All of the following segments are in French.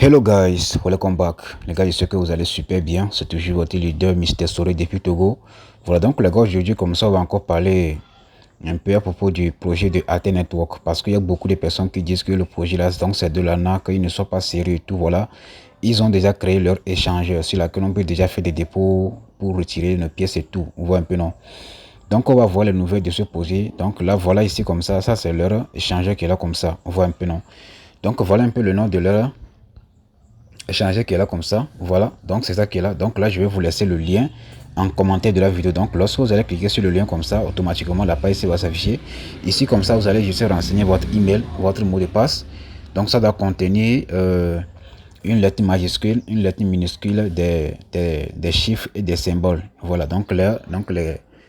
Hello guys, welcome back. Les gars, j'espère que vous allez super bien. C'est toujours votre leader Mister Soré depuis Togo. Voilà, donc les gars, aujourd'hui, comme ça, on va encore parler un peu à propos du projet de AT Network. Parce qu'il y a beaucoup de personnes qui disent que le projet là, donc c'est de l'arnaque, qu'ils ne sont pas sérieux et tout. Voilà, ils ont déjà créé leur échangeur sur laquelle on peut déjà faire des dépôts pour retirer nos pièces et tout. On voit un peu, non? Donc, on va voir les nouvelles de ce projet. Donc là, voilà ici comme ça c'est leur échangeur qui est là comme ça. On voit un peu, non? Donc, voilà un peu le nom de leur échanger qui est là comme ça. Voilà, donc c'est ça qui est là. Donc là, je vais vous laisser le lien en commentaire de la vidéo. Donc lorsque vous allez cliquer sur le lien comme ça, automatiquement la page ici va s'afficher. Ici comme ça, vous allez juste renseigner votre email, votre mot de passe. Donc ça doit contenir une lettre majuscule, une lettre minuscule, des chiffres et des symboles. Voilà, donc là,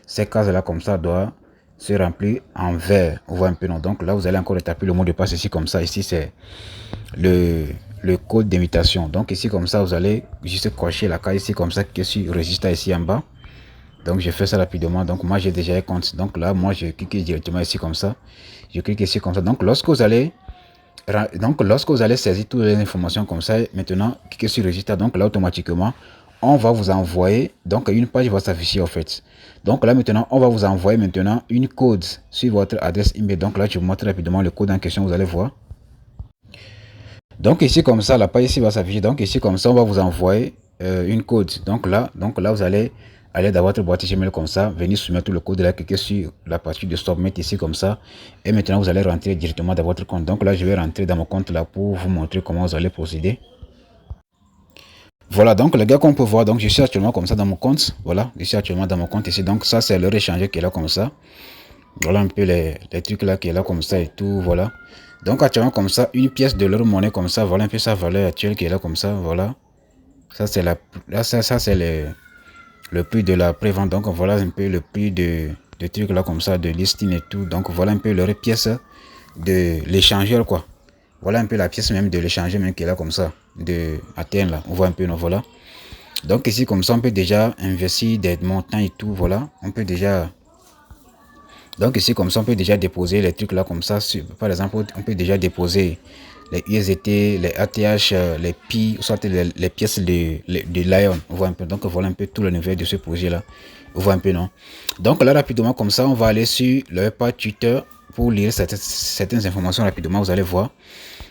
ces cases-là comme ça doivent se remplir en vert. On voit un peu, non? Donc là, vous allez encore taper le mot de passe ici comme ça. Ici, c'est le, le code d'invitation. Donc ici comme ça, vous allez juste cocher la case ici comme ça qui est sur registre ici en bas. Donc je fais ça rapidement. Donc moi j'ai déjà un compte. Donc là moi je clique directement ici comme ça. Je clique ici comme ça. Donc lorsque vous allez saisir toutes les informations comme ça, maintenant cliquez sur registre. Donc là automatiquement on va vous envoyer, donc une page va s'afficher en fait. Donc là maintenant on va vous envoyer maintenant une code sur votre adresse email. Donc là je vous montre rapidement le code en question, vous allez voir. Donc ici comme ça, la page ici va s'afficher. Donc ici comme ça, on va vous envoyer une code. Donc là, vous allez aller dans votre boîte Gmail comme ça, venir soumettre le code là, cliquer sur la partie de Submit ici comme ça. Et maintenant, vous allez rentrer directement dans votre compte. Donc là, je vais rentrer dans mon compte là pour vous montrer comment vous allez procéder. Voilà, donc les gars, qu'on peut voir, donc je suis actuellement comme ça dans mon compte. Voilà, je suis actuellement dans mon compte ici. Donc ça, c'est le échangeur qui est là comme ça. Voilà un peu les trucs là qui est là comme ça et tout, voilà. Donc actuellement comme ça, une pièce de leur monnaie comme ça, voilà un peu sa valeur actuelle qui est là comme ça, voilà. Ça c'est ça c'est le prix de la prévente. Donc voilà un peu le prix de trucs là comme ça, de listing et tout. Donc voilà un peu leur pièce de l'échangeur quoi. Voilà un peu la pièce même de l'échangeur même qui est là comme ça, de Athènes là. On voit un peu, non, voilà. Donc ici comme ça, on peut déjà investir des montants et tout, voilà. On peut déjà Donc ici, comme ça, on peut déjà déposer les trucs là comme ça. Par exemple, on peut déjà déposer les USDT, les ATH, les Pi, soit les pièces de Lion. On voit un peu. Donc voilà un peu tout le niveau de ce projet là. On voit un peu, non? Donc là, rapidement, comme ça, on va aller sur leur page Twitter pour lire certaines informations rapidement. Vous allez voir.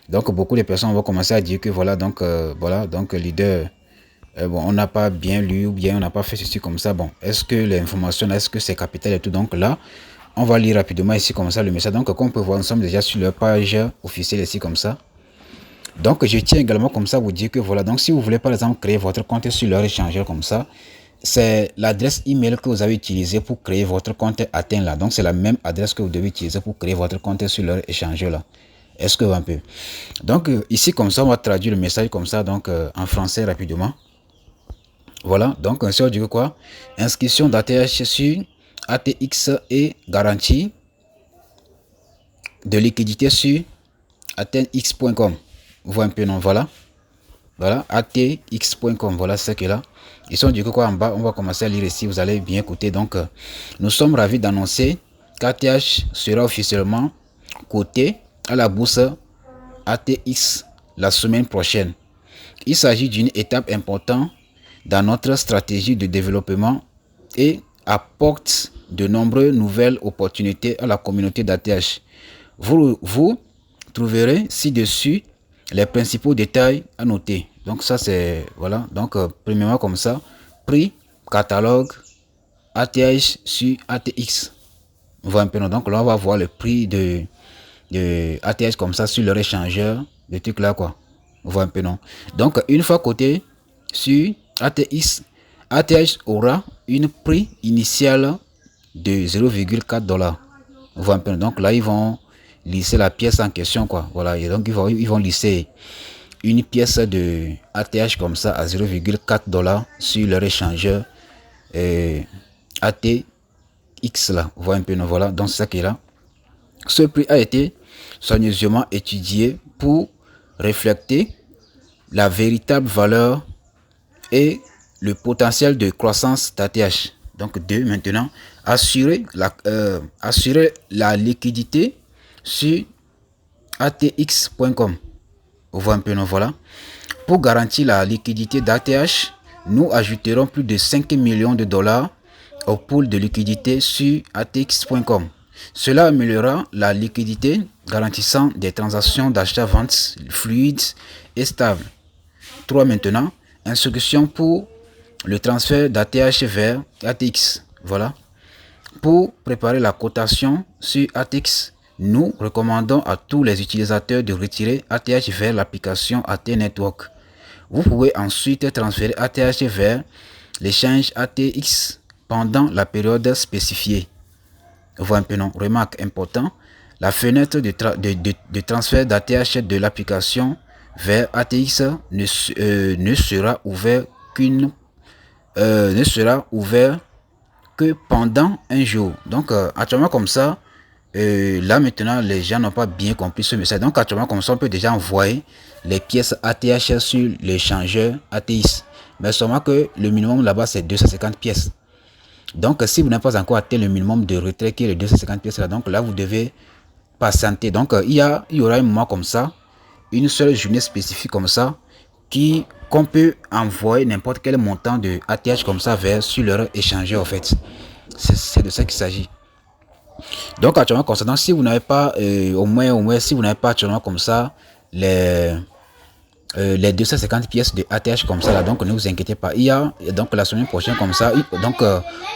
Donc beaucoup de personnes vont commencer à dire que voilà, donc leader. Bon, on n'a pas bien lu ou bien on n'a pas fait ceci comme ça. Bon, est-ce que l'information, est-ce que c'est capital et tout? Donc là, on va lire rapidement ici comme ça le message. Donc, comme on peut voir, nous sommes déjà sur leur page officielle ici comme ça. Donc, je tiens également comme ça à vous dire que voilà. Donc, si vous voulez par exemple créer votre compte sur leur échangeur comme ça, c'est l'adresse email que vous avez utilisée pour créer votre compte atteint là. Donc, c'est la même adresse que vous devez utiliser pour créer votre compte sur leur échangeur là. Est-ce que un peu? Donc, ici comme ça, on va traduire le message comme ça, donc en français rapidement. Voilà, donc on se dit quoi? Inscription d'ATH sur ATX et garantie de liquidité sur atnx.com. Vous voyez un peu, non? Voilà. Voilà, atx.com. Voilà ce qui est là. Ils sont du coup quoi en bas. On va commencer à lire ici. Vous allez bien écouter. Donc, nous sommes ravis d'annoncer qu'ATH sera officiellement coté à la bourse ATX la semaine prochaine. Il s'agit d'une étape importante dans notre stratégie de développement et apporte de nombreuses nouvelles opportunités à la communauté d'ATH. Vous trouverez ci-dessus les principaux détails à noter. Donc ça c'est, voilà, donc premièrement comme ça, prix, catalogue, ATH sur ATX. On voit un peu, donc là on va voir le prix de ATH comme ça sur leur échangeur, le truc là quoi. On voit un peu, non? Donc une fois côté sur ATX, ATH aura une prix initial de 0,4 $. On voit un peu, donc là ils vont lisser la pièce en question quoi. Voilà, et donc ils vont lisser une pièce de ATH comme ça à 0,4 $ sur leur échangeur ATX là. On voit un peu, non? Voilà, donc c'est ça qui est là. Ce prix a été soigneusement étudié pour refléter la véritable valeur et le potentiel de croissance d'ATH. Donc de maintenant, assurer la liquidité sur atx.com. On voit un peu, non? Voilà. Pour garantir la liquidité d'ATH, nous ajouterons plus de 5 millions de dollars au pool de liquidité sur ATX.com. Cela améliorera la liquidité, garantissant des transactions d'achat-vente fluides et stables. 3. Maintenant, instruction pour le transfert d'ATH vers ATX. Voilà. Pour préparer la cotation sur ATX, nous recommandons à tous les utilisateurs de retirer ATH vers l'application AT Network. Vous pouvez ensuite transférer ATH vers l'échange ATX pendant la période spécifiée. Voilà un peu non. Remarque important, la fenêtre de transfert d'ATH de l'application vers ATX ne sera ouverte que pendant un jour. Donc actuellement comme ça, là maintenant les gens n'ont pas bien compris ce message. Donc actuellement comme ça, on peut déjà envoyer les pièces ATH sur l'échangeur ATX. Mais seulement que le minimum là-bas c'est 250 pièces. Donc si vous n'avez pas encore atteint le minimum de retrait qui est les 250 pièces là, donc là vous devez patienter. Donc il y aura un moment comme ça, une seule journée spécifique comme ça, qu'on peut envoyer n'importe quel montant de ATH comme ça vers sur leur échangeur en fait. C'est de ça qu'il s'agit. Donc actuellement comme ça, donc, si vous n'avez pas au moins si vous n'avez pas actuellement comme ça les 250 pièces de ATH comme ça là, donc ne vous inquiétez pas, il y a donc la semaine prochaine comme ça, donc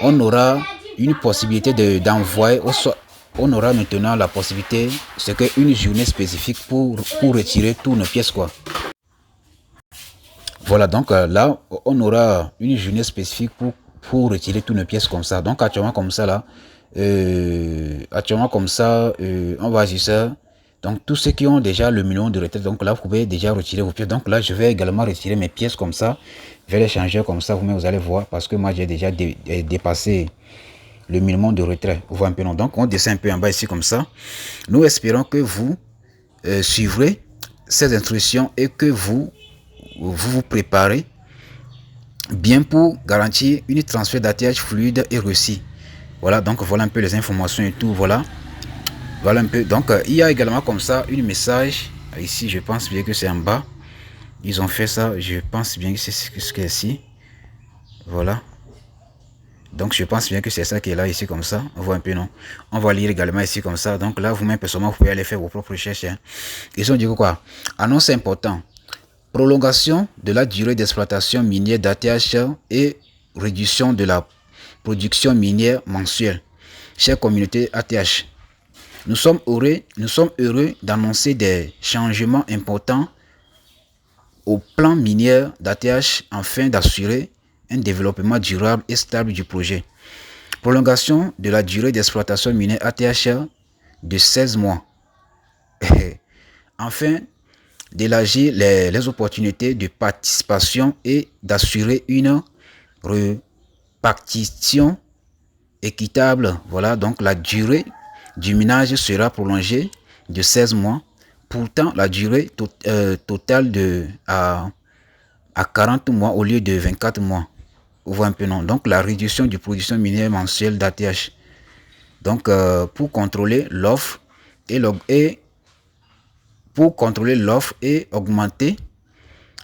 on aura une possibilité d'envoyer, on aura maintenant la possibilité, c'est qu'une journée spécifique pour retirer toutes nos pièces quoi. Voilà, donc là on aura une journée spécifique pour retirer toutes nos pièces comme ça. Donc actuellement comme ça là, on va dire ça. Donc tous ceux qui ont déjà le million de retraite, donc là vous pouvez déjà retirer vos pièces. Donc là je vais également retirer mes pièces comme ça, je vais les changer comme ça, vous allez voir, parce que moi j'ai déjà dépassé le minimum de retrait. Vous voyez un peu non. Donc on descend un peu en bas ici comme ça. Nous espérons que vous suivrez ces instructions et que vous préparez bien pour garantir une transfert d'ATH fluide et réussi. Voilà, donc voilà un peu les informations et tout. Voilà un peu. Donc il y a également comme ça une message ici, je pense bien que c'est en bas, ils ont fait ça, je pense bien que c'est ce qui est ici. Voilà, donc je pense bien que c'est ça qui est là ici comme ça. On voit un peu non. On va lire également ici comme ça. Donc là vous-même personnellement vous pouvez aller faire vos propres recherches hein. Ils ont dit quoi? Annonce important: prolongation de la durée d'exploitation minière d'ATH et réduction de la production minière mensuelle. Chère communauté ATH, nous sommes heureux d'annoncer des changements importants au plan minier d'ATH afin d'assurer un développement durable et stable du projet. Prolongation de la durée d'exploitation minière ATH de 16 mois. Afin d'élargir les opportunités de participation et d'assurer une répartition équitable. Voilà, donc la durée du minage sera prolongée de 16 mois. Pourtant, la durée totale à 40 mois au lieu de 24 mois. Vous voyez un peu non. Donc la réduction de production minière mensuelle d'ATH. Donc pour contrôler l'offre et augmenter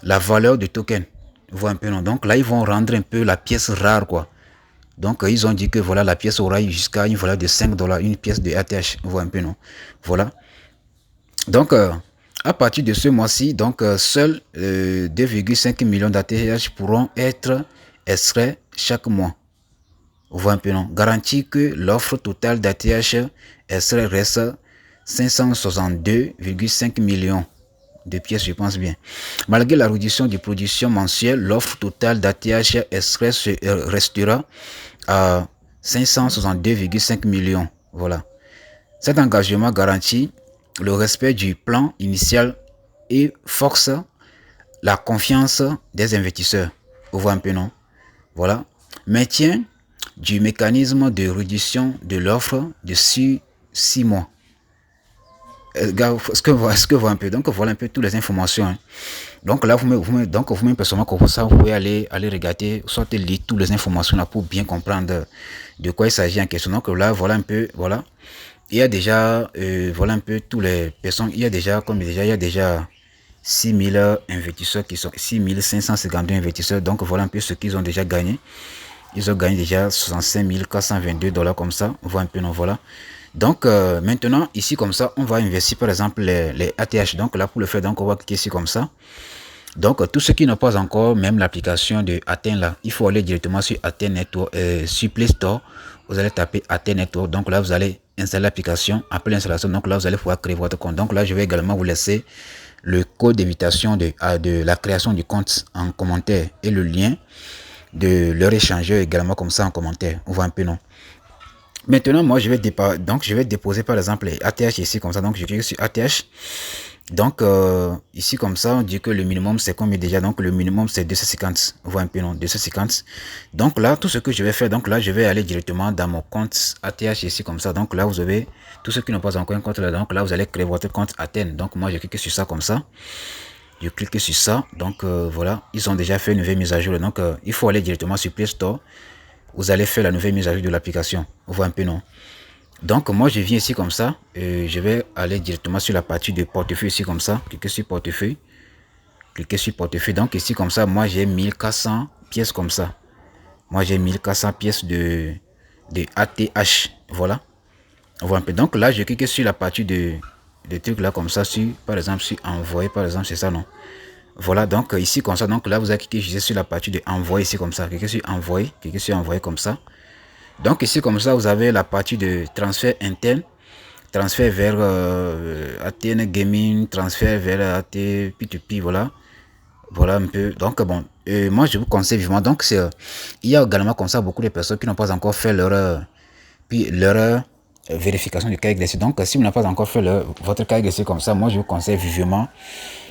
la valeur du token. Vous voyez un peu non. Donc là ils vont rendre un peu la pièce rare quoi. Donc ils ont dit que voilà, la pièce aura jusqu'à une valeur de 5 $, une pièce de ATH. Vous voyez un peu non. Voilà. Donc à partir de ce mois-ci, donc seuls 2,5 millions d'ATH pourront être extraits chaque mois. Vous voyez un peu non. Garantit que l'offre totale d'ATH extrait reste 562,5 millions de pièces, je pense bien. Malgré la réduction de production mensuelle, l'offre totale d'ATH extrait restera à 562,5 millions. Voilà. Cet engagement garantit le respect du plan initial et force la confiance des investisseurs. Vous voyez un peu non? Voilà. Maintien du mécanisme de réduction de l'offre de 6 mois. Est-ce que vous voyez un peu? Donc voilà un peu toutes les informations. Hein. Donc là, vous-même personnellement, comme ça, vous pouvez aller regarder, soit lire toutes les informations là pour bien comprendre de quoi il s'agit en question. Donc là, voilà un peu, voilà. Il y a déjà, voilà un peu tous les personnes. Il y a déjà, 6000 investisseurs qui sont 6552 investisseurs. Donc voilà un peu ce qu'ils ont déjà gagné. Ils ont gagné déjà 65 422 $ comme ça. On voit un peu, non, voilà. Donc maintenant ici comme ça, on va investir par exemple les ATH. Donc là pour le faire, donc on va cliquer ici comme ça. Donc tous ceux qui n'ont pas encore même l'application de Athènes là, il faut aller directement sur Athènes Network, sur Play Store. Vous allez taper Athènes Network. Donc là vous allez installer l'application. Après l'installation, donc là vous allez pouvoir créer votre compte. Donc là je vais également vous laisser le code d'invitation de la création du compte en commentaire et le lien de leur échangeur également comme ça en commentaire. On voit un peu, non? Maintenant, moi, je vais déposer par exemple les ATH ici comme ça. Donc, je clique sur ATH. Donc, ici comme ça, on dit que le minimum c'est combien déjà? Donc, le minimum c'est 250. On voit un peu, non? 250. Donc là, tout ce que je vais faire, donc là, je vais aller directement dans mon compte ATH ici comme ça. Donc là, vous avez tous ceux qui n'ont pas encore un compte là. Donc là, vous allez créer votre compte Athènes. Donc, moi, je clique sur ça comme ça. Je clique sur ça. Donc, voilà, ils ont déjà fait une nouvelle mise à jour. Donc, il faut aller directement sur Play Store. Vous allez faire la nouvelle mise à jour de l'application. On voit un peu, non? Donc moi je viens ici comme ça, je vais aller directement sur la partie de portefeuille ici comme ça, cliquez sur portefeuille, donc ici comme ça, moi j'ai 1400 pièces comme ça, moi j'ai 1400 pièces de ATH, voilà, on voit un peu. Donc là je clique sur la partie de trucs là comme ça, sur par exemple sur envoyer, par exemple c'est ça, non? Voilà, donc ici comme ça, donc là vous allez cliquer sur la partie de envoyer ici comme ça, cliquez sur envoyer comme ça. Donc ici comme ça vous avez la partie de transfert interne, transfert vers Athènes Gaming, transfert vers AT P2P, voilà. Voilà un peu. Donc bon, moi je vous conseille vivement. Donc il y a également comme ça beaucoup de personnes qui n'ont pas encore fait leur vérification du KYC. Donc si vous n'avez pas encore fait votre KYC comme ça, moi je vous conseille vivement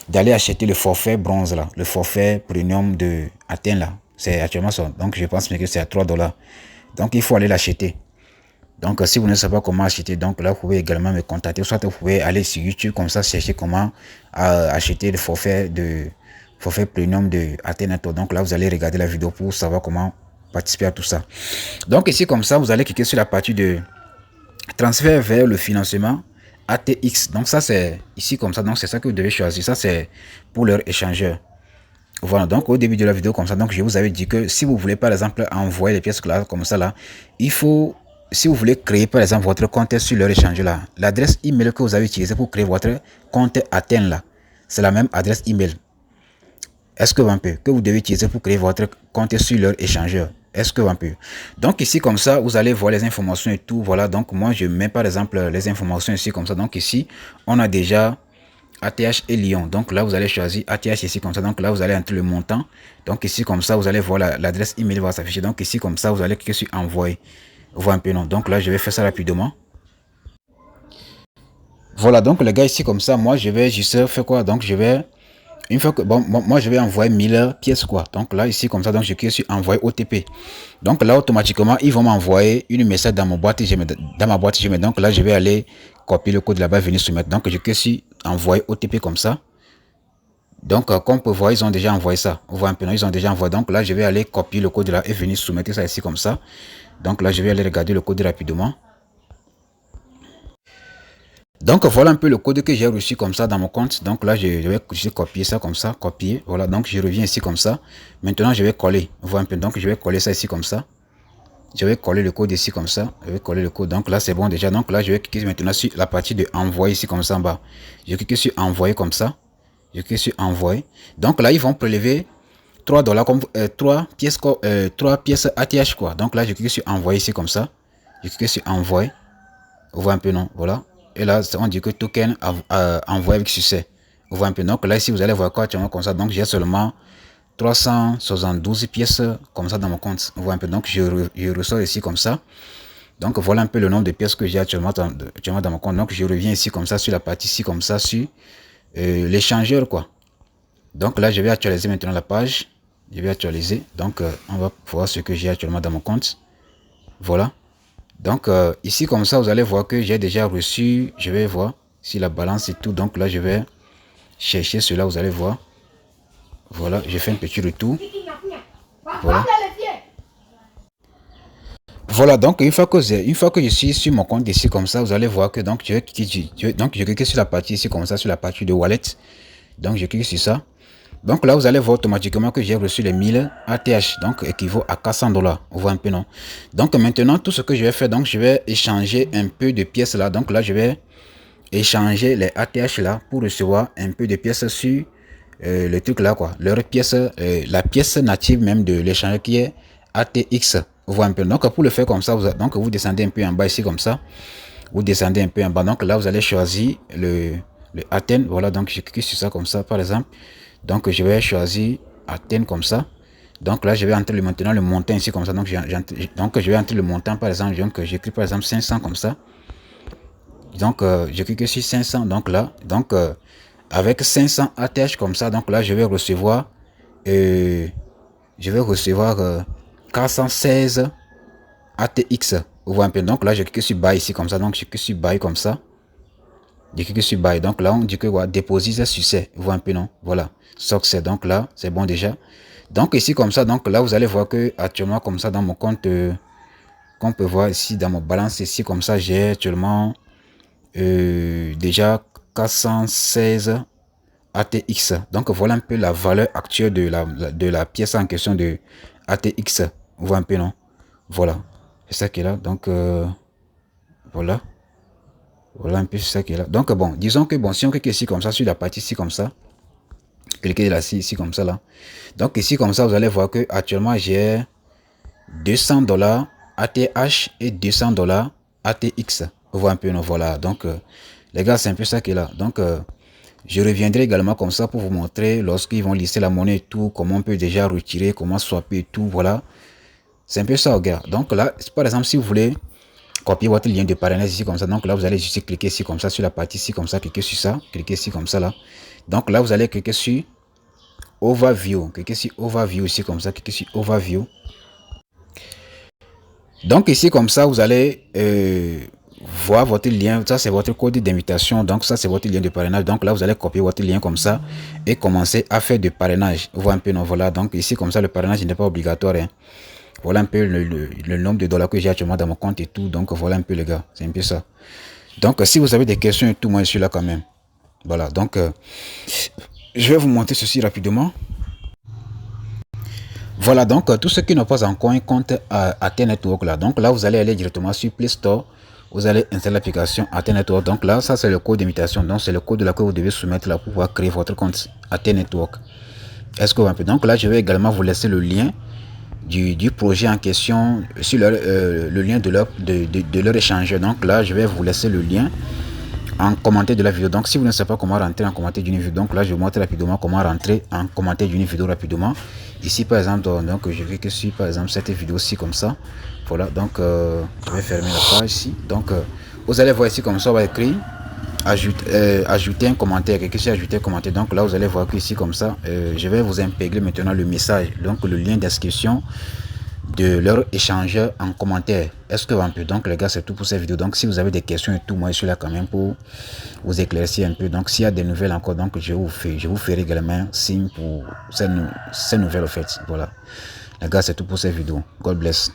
d'aller acheter le forfait bronze là, le forfait premium de Athènes là. C'est actuellement ça. Donc je pense que c'est à 3 $. Donc il faut aller l'acheter. Donc si vous ne savez pas comment acheter, donc là vous pouvez également me contacter, soit vous pouvez aller sur YouTube comme ça, chercher comment acheter le forfait premium de Athènes. Donc là vous allez regarder la vidéo pour savoir comment participer à tout ça. Donc ici comme ça vous allez cliquer sur la partie de transfert vers le financement ATX. Donc ça c'est ici comme ça, donc c'est ça que vous devez choisir. Ça c'est pour leur échangeur. Voilà, donc au début de la vidéo comme ça, donc je vous avais dit que si vous voulez par exemple envoyer les pièces là comme ça là, il faut, si vous voulez créer par exemple votre compte sur leur échange là, l'adresse email que vous avez utilisé pour créer votre compte Athènes là, c'est la même adresse email. Est-ce que un peu que vous devez utiliser pour créer votre compte sur leur échangeur? Est-ce que un peu? Donc ici comme ça, vous allez voir les informations et tout. Voilà, donc moi je mets par exemple les informations ici comme ça. Donc ici, on a déjà ATH et Lyon. Donc là, vous allez choisir ATH ici comme ça. Donc là, vous allez entrer le montant. Donc ici comme ça, vous allez voir l'adresse email va s'afficher. Donc ici comme ça, vous allez cliquer sur envoyer. Vous voyez un peu, non? Donc là, je vais faire ça rapidement. Voilà, donc les gars, ici comme ça, moi je vais juste faire quoi? Donc je vais, une fois que, bon, moi je vais envoyer 1000 pièces quoi. Donc là, ici comme ça, donc je clique sur envoyer OTP. Donc là, automatiquement, ils vont m'envoyer une message dans ma boîte Gmail. Donc là, je vais aller copier le code là-bas, venir soumettre. Donc je clique sur envoyer OTP comme ça. Donc comme vous pouvez voir, ils ont déjà envoyé ça. On voit un peu, non, ils ont déjà envoyé. Donc là, je vais aller copier le code là et venir soumettre ça ici comme ça. Donc là, je vais aller regarder le code rapidement. Donc voilà un peu le code que j'ai reçu comme ça dans mon compte. Donc là je vais copier ça comme ça, copier. Voilà, donc je reviens ici comme ça. Maintenant je vais coller. Voilà un peu. Donc je vais coller ça ici comme ça. Je vais coller le code ici comme ça. Je vais coller le code. Donc là c'est bon déjà. Donc là je vais cliquer maintenant sur la partie de envoyer ici comme ça en bas. Je clique sur envoyer comme ça. Je clique sur envoyer. Donc là ils vont prélever 3 $, comme 3 pièces ATH quoi. Donc là je clique sur envoyer ici comme ça. Je clique sur envoyer. Vous voyez un peu, non? Voilà. Et là, on dit que token envoyé avec succès. Vous voyez un peu. Donc là, ici, vous allez voir quoi, comme ça. Donc j'ai seulement 372 pièces comme ça dans mon compte. Vous voyez un peu. Donc je ressors ici comme ça. Donc voilà un peu le nombre de pièces que j'ai actuellement dans mon compte. Donc je reviens ici comme ça sur la partie ici comme ça sur l'échangeur quoi. Donc là, je vais actualiser maintenant la page. Je vais actualiser. Donc on va voir ce que j'ai actuellement dans mon compte. Voilà. Donc ici comme ça vous allez voir que j'ai déjà reçu, je vais voir si la balance et tout. Donc là je vais chercher cela, vous allez voir. Voilà, j'ai fait un petit retour. Voilà. Voilà, donc une fois que je suis sur mon compte ici comme ça, vous allez voir que donc je vais cliquer sur la partie ici comme ça, sur la partie de wallet. Donc je clique sur ça. Donc là, vous allez voir automatiquement que j'ai reçu les 1000 ATH, donc équivaut à 400 $. Vous voyez un peu, non? Donc maintenant, tout ce que je vais faire, donc je vais échanger un peu de pièces là. Donc là, je vais échanger les ATH là pour recevoir un peu de pièces sur le truc là, quoi. Leur pièce, la pièce native même de l'échange qui est ATX. Vous voyez un peu. Donc pour le faire comme ça, vous descendez un peu en bas ici comme ça. Vous descendez un peu en bas. Donc là, vous allez choisir le Athènes. Voilà, donc je clique sur ça comme ça, par exemple. Donc je vais choisir Athènes comme ça. Donc là, je vais entrer maintenant le montant ici comme ça. Donc je vais entrer le montant, par exemple. Donc j'écris par exemple 500 comme ça. Donc je clique sur 500. Donc là, avec 500 ATH comme ça, donc là, je vais recevoir 416 ATX. Vous voyez un peu. Donc là, je clique sur Buy ici comme ça. Donc je clique sur Buy comme ça. Je clique sur Buy. Donc là, on dit que voilà, déposer succès. Vous voyez un peu, non? Voilà. Succès. Donc là, c'est bon déjà. Donc ici comme ça, donc là, vous allez voir que actuellement comme ça dans mon compte, qu'on peut voir ici dans mon balance ici comme ça, j'ai actuellement déjà 416 ATX. Donc voilà un peu la valeur actuelle de la pièce en question de ATX. Vous voyez un peu, non? Voilà. C'est ça qui est là. Donc voilà. Voilà un peu ça qui est là. Donc bon, disons que bon, si on clique ici comme ça, sur la partie ici comme ça, cliquez là ici comme ça là. Donc ici comme ça, vous allez voir que actuellement j'ai 200 $ ATH et 200 $ ATX. Vous voyez un peu, non? Voilà. Donc les gars, c'est un peu ça qui est là. Donc je reviendrai également comme ça pour vous montrer lorsqu'ils vont lister la monnaie et tout, comment on peut déjà retirer, comment swapper et tout, voilà. C'est un peu ça, gars. Donc là, par exemple, si vous voulez copier votre lien de parrainage ici comme ça, donc là, vous allez juste cliquer ici comme ça, sur la partie ici comme ça, cliquez sur ça, cliquez ici comme ça là. Donc là, vous allez cliquer sur Overview, cliquez sur Overview ici comme ça, cliquez sur Overview. Donc ici comme ça, vous allez voir votre lien, ça c'est votre code d'invitation, donc ça c'est votre lien de parrainage. Donc là vous allez copier votre lien comme ça et commencer à faire du parrainage. Vous voyez un peu, non? Voilà, donc ici comme ça le parrainage n'est pas obligatoire, hein. Voilà un peu le nombre de dollars que j'ai actuellement dans mon compte et tout. Donc voilà un peu les gars, c'est un peu ça. Donc si vous avez des questions et tout, moi je suis là quand même. Voilà, donc je vais vous montrer ceci rapidement. Voilà, donc tous ceux qui n'ont pas encore un compte à Athènes Network là, donc là vous allez aller directement sur Play Store, vous allez installer l'application Athènes Network. Donc là, ça c'est le code d'invitation, donc c'est le code là que vous devez soumettre là pour pouvoir créer votre compte Athènes Network. Est-ce que vous avez? Donc là, je vais également vous laisser le lien du projet en question sur le lien de leur échangeur. Donc là, je vais vous laisser le lien en commentaire de la vidéo. Donc si vous ne savez pas comment rentrer en commentaire d'une vidéo, donc là je vais vous montrer rapidement comment rentrer en commentaire d'une vidéo rapidement. Ici par exemple, donc je vais que sur par exemple cette vidéo-ci comme ça. Voilà, donc je vais fermer la page ici. Donc vous allez voir ici comme ça, on va écrire ajouter un commentaire, quelque chose, ajouter un commentaire. Donc là vous allez voir que ici comme ça, je vais vous intégrer maintenant le message, donc le lien d'inscription de leur échangeur en commentaire. Est-ce que un peu? Donc les gars, c'est tout pour cette vidéo. Donc si vous avez des questions et tout, moi je suis là quand même pour vous éclaircir un peu. Donc s'il y a des nouvelles encore, donc je vous ferai également signe pour ces nouvelles en fait. Voilà les gars, c'est tout pour cette vidéo. God bless.